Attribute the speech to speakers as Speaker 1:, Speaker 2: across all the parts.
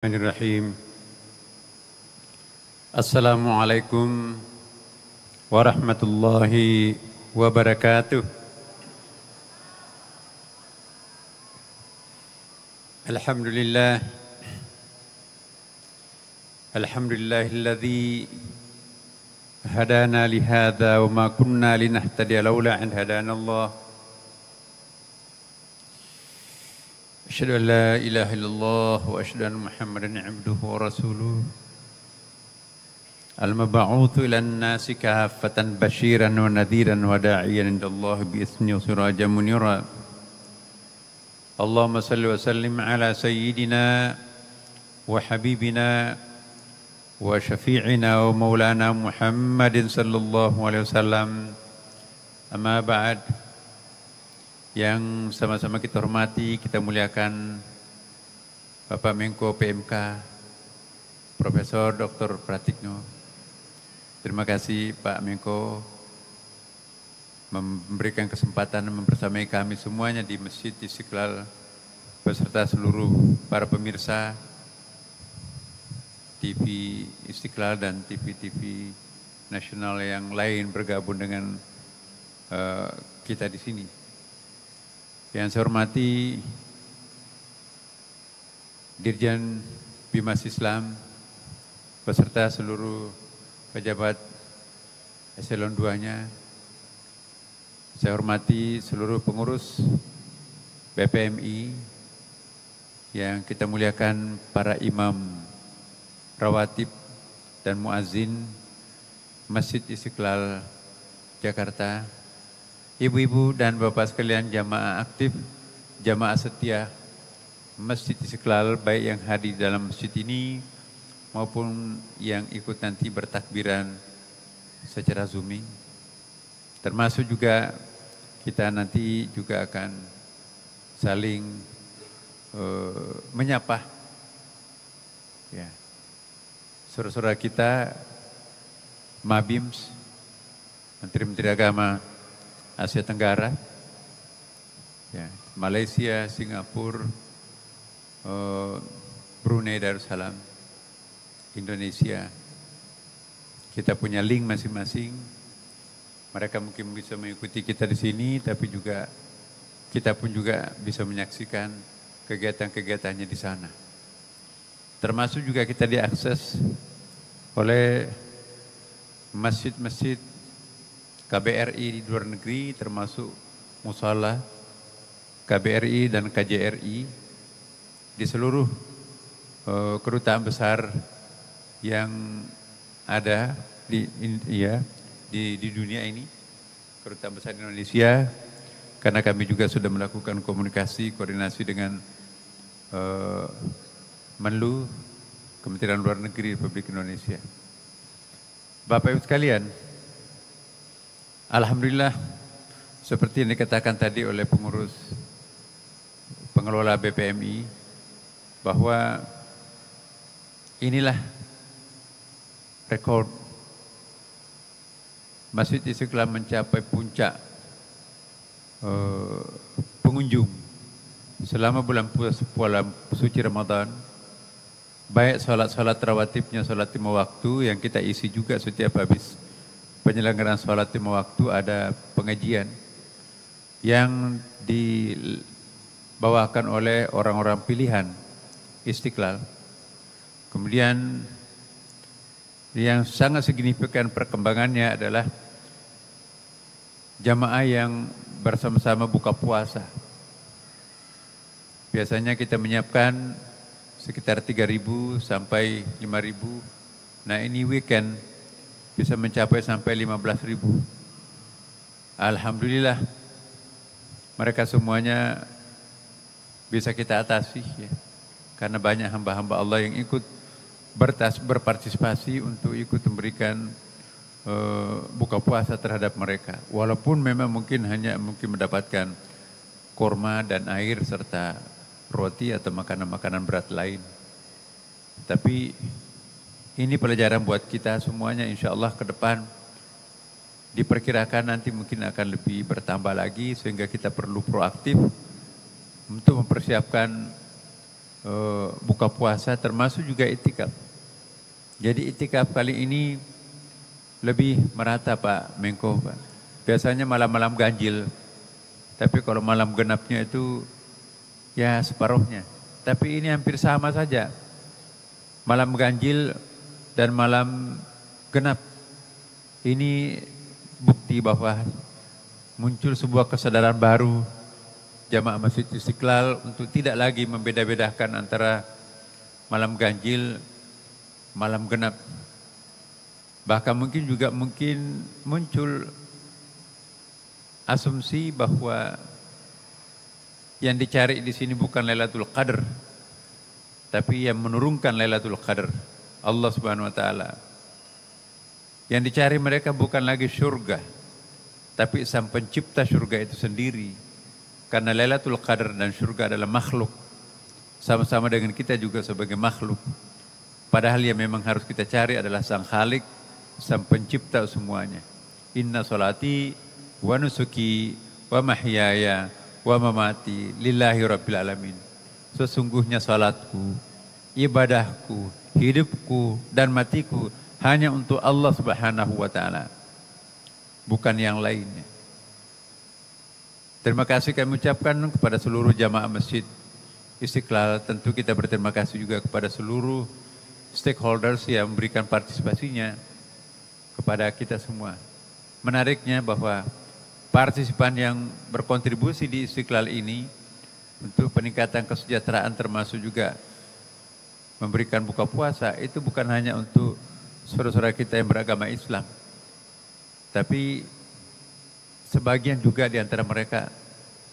Speaker 1: Bismillahirrahmanirrahim. Assalamualaikum warahmatullahi wabarakatuh. Alhamdulillah. Alhamdulillahilladzi hadana lihadza wa ma kunna linahtadiya laula an hadanallah. Asyhadu an la ilaha illallah wa asyhadu anna Muhammadan abduhu wa rasuluh. Al-mab'utsu ilan nasi kaffatan basyiran wa nadhiran wa da'iyan indallahi bi ismihi wa sirajan munira. Allahumma salli wa sallim ala sayyidina wa habibina wa syafi'ina wa maulana Muhammadin sallallahu alaihi wasallam. Amma ba'd. Yang sama-sama kita hormati, kita muliakan Bapak Menko PMK, Profesor Dr. Pratikno. Terima kasih Pak Menko memberikan kesempatan membersamai kami semuanya di Masjid Istiqlal beserta seluruh para pemirsa TV Istiqlal dan TV-TV nasional yang lain bergabung dengan kita di sini. Yang saya hormati Dirjen Bimas Islam beserta seluruh pejabat eselon 2-nya. Saya hormati seluruh pengurus BPMI yang kita muliakan, para imam rawatib dan muazzin Masjid Istiqlal Jakarta. Ibu-ibu dan bapak sekalian, jamaah aktif, jamaah setia Masjid Istiqlal, baik yang hadir dalam masjid ini maupun yang ikut nanti bertakbiran secara zooming. Termasuk juga kita nanti juga akan saling menyapa ya, saudara-saudara kita Mabims, Menteri-Menteri Agama Asia Tenggara, ya, Malaysia, Singapura, Brunei Darussalam, Indonesia. Kita punya link masing-masing. Mereka mungkin bisa mengikuti kita di sini, tapi juga kita pun juga bisa menyaksikan kegiatan-kegiatannya di sana. Termasuk juga kita diakses oleh masjid-masjid KBRI di luar negeri, termasuk Musala, KBRI dan KJRI di seluruh kedutaan besar yang ada di dunia ini, kedutaan besar di Indonesia, karena kami juga sudah melakukan komunikasi, koordinasi dengan Menlu, Kementerian Luar Negeri Republik Indonesia. Bapak Ibu sekalian, alhamdulillah, seperti yang dikatakan tadi oleh pengurus pengelola BPMI, bahwa inilah rekor Masjid Istiqlal mencapai puncak pengunjung selama bulan suci Ramadan, baik salat-salat rawatibnya, salat 5 waktu yang kita isi juga setiap habis penyelenggaraan sholat 5 waktu ada pengajian yang dibawakan oleh orang-orang pilihan Istiqlal. Kemudian yang sangat signifikan perkembangannya adalah jamaah yang bersama-sama buka puasa. Biasanya kita menyiapkan sekitar 3.000 sampai 5.000. Nah, ini weekend bisa mencapai sampai 15.000. Alhamdulillah, mereka semuanya bisa kita atasi ya, karena banyak hamba-hamba Allah yang ikut berpartisipasi untuk ikut memberikan buka puasa terhadap mereka. Walaupun memang mungkin hanya mendapatkan kurma dan air serta roti atau makanan-makanan berat lain. Tapi ini pelajaran buat kita semuanya, insya Allah ke depan diperkirakan nanti mungkin akan lebih bertambah lagi, sehingga kita perlu proaktif untuk mempersiapkan buka puasa, termasuk juga itikaf. Jadi itikaf kali ini lebih merata Pak Menko, Pak. Biasanya malam-malam ganjil, tapi kalau malam genapnya itu ya separuhnya. Tapi ini hampir sama saja, malam ganjil dan malam genap. Ini bukti bahwa muncul sebuah kesadaran baru jamaah Masjid Istiqlal untuk tidak lagi membeda-bedakan antara malam ganjil, malam genap. Bahkan mungkin muncul asumsi bahwa yang dicari di sini bukan Lailatul Qadar, tapi yang menurunkan Lailatul Qadar, Allah Subhanahu wa taala. Yang dicari mereka bukan lagi surga, tapi sang pencipta surga itu sendiri. Karena Lailatul Qadar dan surga adalah makhluk, sama-sama dengan kita juga sebagai makhluk. Padahal yang memang harus kita cari adalah sang Khalik, sang pencipta semuanya. Inna salati wa nusuki wa mahyaya wa mamati lillahi rabbil alamin. Sesungguhnya salatku, ibadahku, hidupku dan matiku hanya untuk Allah Subhanahu wa taala, bukan yang lainnya. Terima kasih kami ucapkan kepada seluruh jamaah Masjid Istiqlal. Tentu kita berterima kasih juga kepada seluruh stakeholders yang memberikan partisipasinya kepada kita semua. Menariknya bahwa partisipan yang berkontribusi di Istiqlal ini untuk peningkatan kesejahteraan, termasuk juga memberikan buka puasa, itu bukan hanya untuk saudara-saudara kita yang beragama Islam, tapi sebagian juga di antara mereka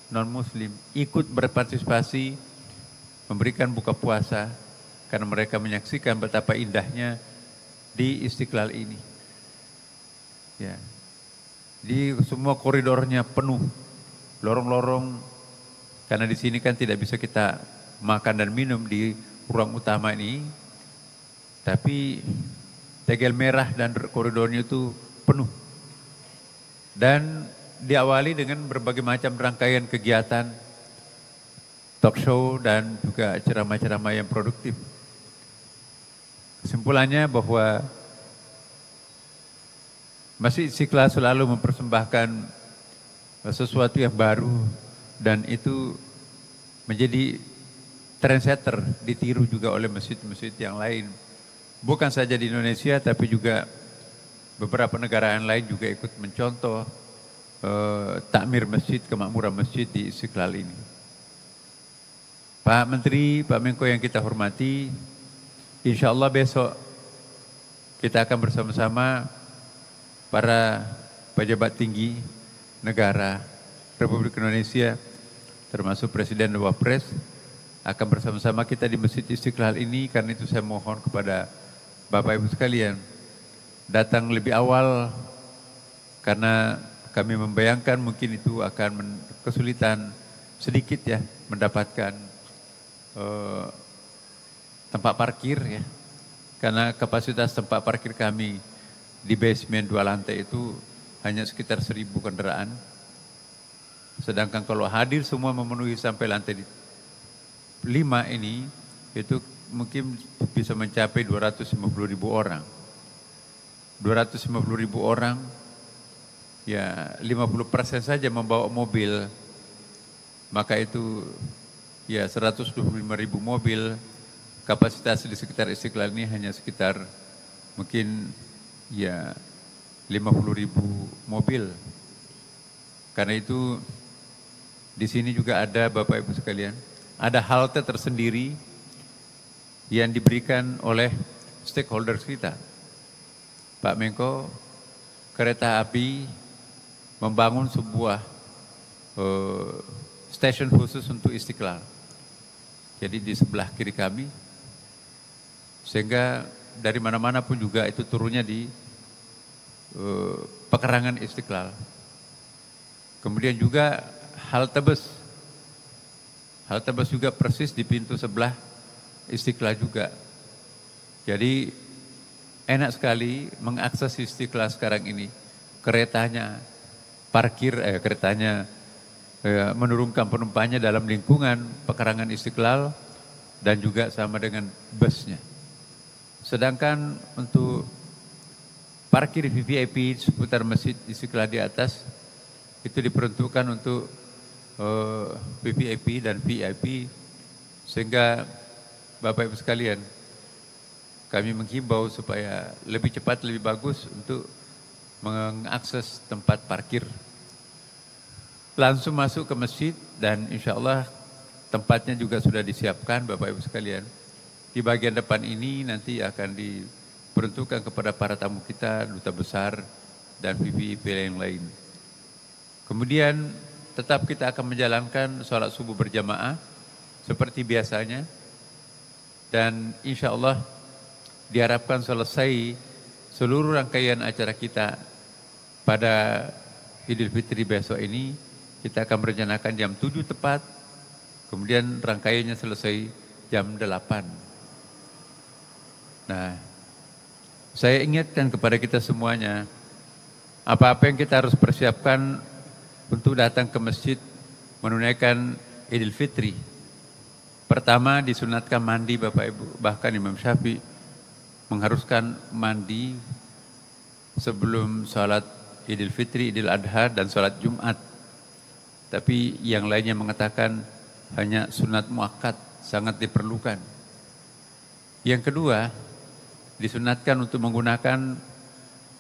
Speaker 1: non-muslim ikut berpartisipasi memberikan buka puasa karena mereka menyaksikan betapa indahnya di Istiqlal ini. Ya. Di semua koridornya penuh, lorong-lorong, karena di sini kan tidak bisa kita makan dan minum di ruang utama ini, tapi tegel merah dan koridornya itu penuh. Dan diawali dengan berbagai macam rangkaian kegiatan, talk show dan juga ceramah-ceramah yang produktif. Kesimpulannya bahwa Masjid Istiqlal selalu mempersembahkan sesuatu yang baru dan itu menjadi trendsetter, ditiru juga oleh masjid-masjid yang lain. Bukan saja di Indonesia tapi juga beberapa negara yang lain juga ikut mencontoh takmir masjid, kemakmuran masjid di Istiqlal ini. Pak Menteri, Pak Menko yang kita hormati, insya Allah besok kita akan bersama-sama para pejabat tinggi negara Republik Indonesia, termasuk Presiden dan Wapres, akan bersama-sama kita di Masjid Istiqlal ini. Karena itu saya mohon kepada Bapak Ibu sekalian, datang lebih awal, karena kami membayangkan mungkin itu akan kesulitan sedikit ya mendapatkan tempat parkir ya. Karena kapasitas tempat parkir kami di basement 2 lantai itu hanya sekitar 1.000 kendaraan. Sedangkan kalau hadir semua memenuhi sampai lantai 5 ini, itu mungkin bisa mencapai 250.000 orang. 250.000 orang, ya 50% saja membawa mobil, maka itu ya 125.000 mobil. Kapasitas di sekitar Istiqlal ini hanya sekitar mungkin ya 50.000 mobil. Karena itu di sini juga ada Bapak Ibu sekalian, ada halte tersendiri yang diberikan oleh stakeholders kita. Pak Menko, kereta api membangun sebuah stasiun khusus untuk Istiqlal. Jadi di sebelah kiri kami, sehingga dari mana-mana pun juga itu turunnya di pekarangan Istiqlal. Kemudian juga halte bus. Halte bus juga persis di pintu sebelah Istiqlal juga. Jadi enak sekali mengakses Istiqlal sekarang ini. Keretanya menurunkan penumpangnya dalam lingkungan pekarangan Istiqlal, dan juga sama dengan busnya. Sedangkan untuk parkir VIP seputar Masjid Istiqlal di atas itu diperuntukkan untuk VVIP dan VIP, sehingga Bapak Ibu sekalian, kami menghimbau supaya lebih cepat, lebih bagus untuk mengakses tempat parkir. Langsung masuk ke masjid dan insya Allah tempatnya juga sudah disiapkan Bapak Ibu sekalian. Di bagian depan ini nanti akan diperuntukkan kepada para tamu kita, duta besar dan VIP yang lain. Kemudian tetap kita akan menjalankan sholat subuh berjamaah seperti biasanya. Dan insya Allah diharapkan selesai seluruh rangkaian acara kita pada Idul Fitri besok ini. Kita akan merencanakan jam 7 tepat, kemudian rangkaiannya selesai jam 8. Nah, saya ingatkan kepada kita semuanya, apa-apa yang kita harus persiapkan untuk datang ke masjid menunaikan Idul Fitri. Pertama, disunatkan mandi Bapak Ibu, bahkan Imam Syafi'i mengharuskan mandi sebelum sholat Idul Fitri, Idul Adha dan sholat Jumat. Tapi yang lainnya mengatakan hanya sunat muakkad, sangat diperlukan. Yang kedua, disunatkan untuk menggunakan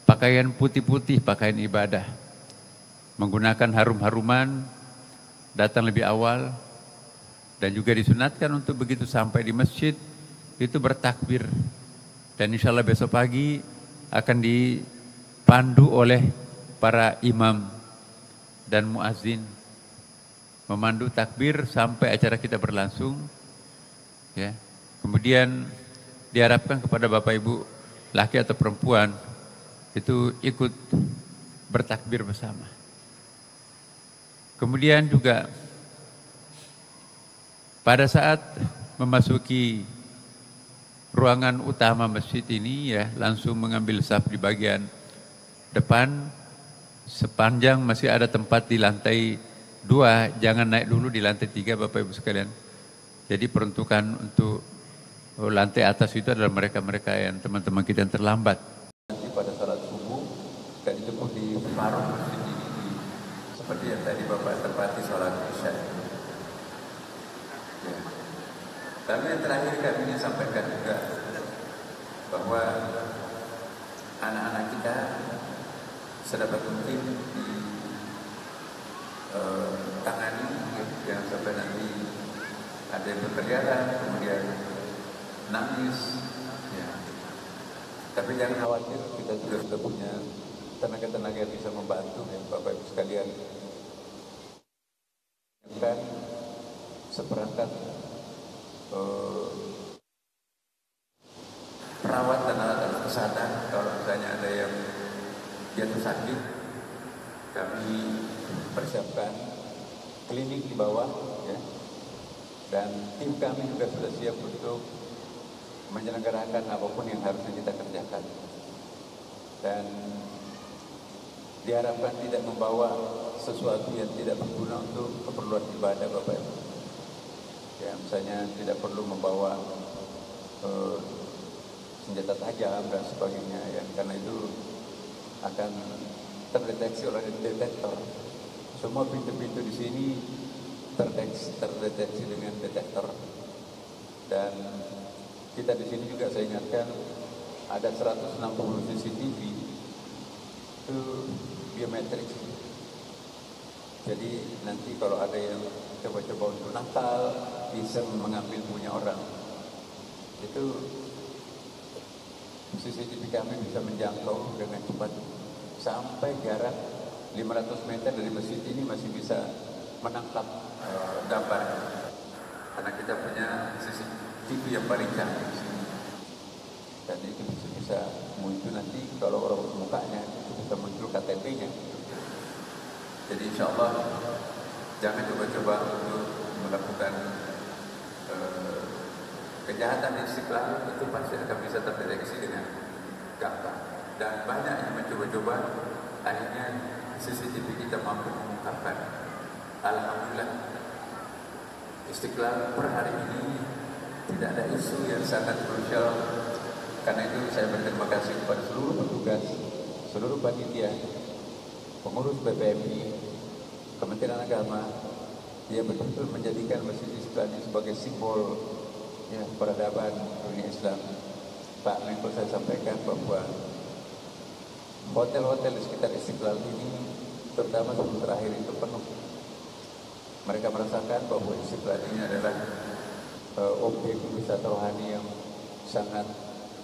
Speaker 1: pakaian putih-putih, pakaian ibadah. Menggunakan harum-haruman, datang lebih awal, dan juga disunatkan untuk begitu sampai di masjid, itu bertakbir. Dan insya Allah besok pagi akan dipandu oleh para imam dan muazzin, memandu takbir sampai acara kita berlangsung. Ya. Kemudian diharapkan kepada Bapak Ibu, laki atau perempuan, itu ikut bertakbir bersama. Kemudian juga pada saat memasuki ruangan utama masjid ini, ya, langsung mengambil saf di bagian depan. Sepanjang masih ada tempat di lantai 2, jangan naik dulu di lantai 3 Bapak Ibu sekalian. Jadi peruntukan untuk lantai atas itu adalah mereka-mereka yang teman-teman kita yang terlambat. Nanti pada salat subuh, dan itu pun di separuh masjid ini, seperti yang tadi Bapak terpati salat isya. Ya. Lalu yang terakhir kami ingin sampaikan juga bahwa anak-anak kita sedapat mungkin tangani, jangan sampai nanti ada yang berkeliaran kemudian nangis, ya. Tapi jangan khawatir, kita juga sudah punya tenaga-tenaga yang bisa membantu, ya Bapak Ibu sekalian. Dan seperangkat perawat dan alat-alat kesehatan, kalau misalnya ada yang jatuh sakit, kami persiapkan klinik di bawah, ya. Dan tim kami juga sudah siap untuk menyelenggarakan apapun yang harus kita kerjakan. Dan diharapkan tidak membawa sesuatu yang tidak berguna untuk keperluan ibadah Bapak Ibu. Ya, misalnya tidak perlu membawa senjata tajam dan sebagainya, ya, karena itu akan terdeteksi oleh detektor. Semua pintu-pintu di sini terdeteksi dengan detektor. Dan kita di sini juga saya ingatkan ada 160 CCTV itu biometrik. Jadi nanti kalau ada yang coba-coba untuk nakal, bisa mengambil punya orang, itu CCTV kami bisa menjangkau dengan cepat sampai jarak 500 meter dari masjid ini masih bisa menangkap gambar. Karena kita punya CCTV yang paling canggih di sini. Dan itu bisa muncul nanti kalau orang mukanya itu bisa muncul KTP-nya. Jadi insya Allah jangan coba-coba untuk melakukan kejahatan di Istiqlal, itu pasti akan bisa terdeteksi dengan gampang. Dan banyak yang mencoba-coba, akhirnya CCTV kita mampu mengungkapkan. Alhamdulillah, Istiqlal per hari ini tidak ada isu yang sangat krusial. Karena itu saya berterima kasih kepada seluruh petugas, seluruh panitia, pengurus BPMI, Kementerian Agama, yang betul-betul menjadikan Masjid Istiqlal ini sebagai simbol ya, peradaban dunia Islam. Pak Menko, saya sampaikan bahwa hotel-hotel di sekitar Istiqlal ini, terutama sebelum terakhir itu penuh. Mereka merasakan bahwa Istiqlal ini adalah objek wisata rohani yang sangat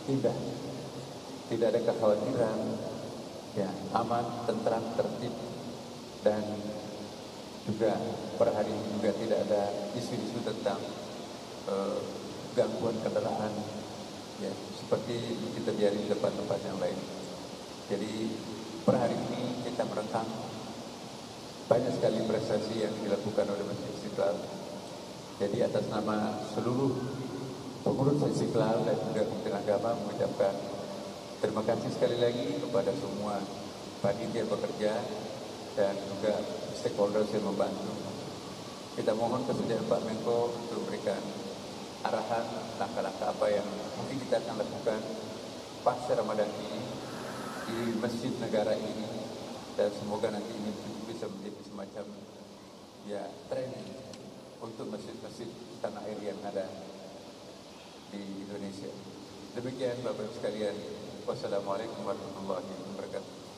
Speaker 1: indah, tidak ada kekhawatiran, ya, aman, tentram, tertib, dan juga per hari ini juga tidak ada isu-isu tentang gangguan kendaraan, ya, seperti kita lihat di tempat-tempat yang lain. Jadi per hari ini kita merekam banyak sekali prestasi yang dilakukan oleh Masjid Istiqlal. Jadi atas nama seluruh pengurus Istiqlal dan juga Kementerian Agama mengucapkan terima kasih sekali lagi kepada semua panitia bekerja dan juga stakeholders yang membantu. Kita mohon kesediaan Pak Menko untuk memberikan arahan langkah-langkah apa yang mungkin kita akan lakukan pasca Ramadan ini di masjid negara ini, dan semoga nanti ini bisa menjadi semacam ya training untuk masjid-masjid tanah air yang ada di Indonesia. Demikian Bapak Ibu sekalian. Wassalamualaikum warahmatullahi wabarakatuh.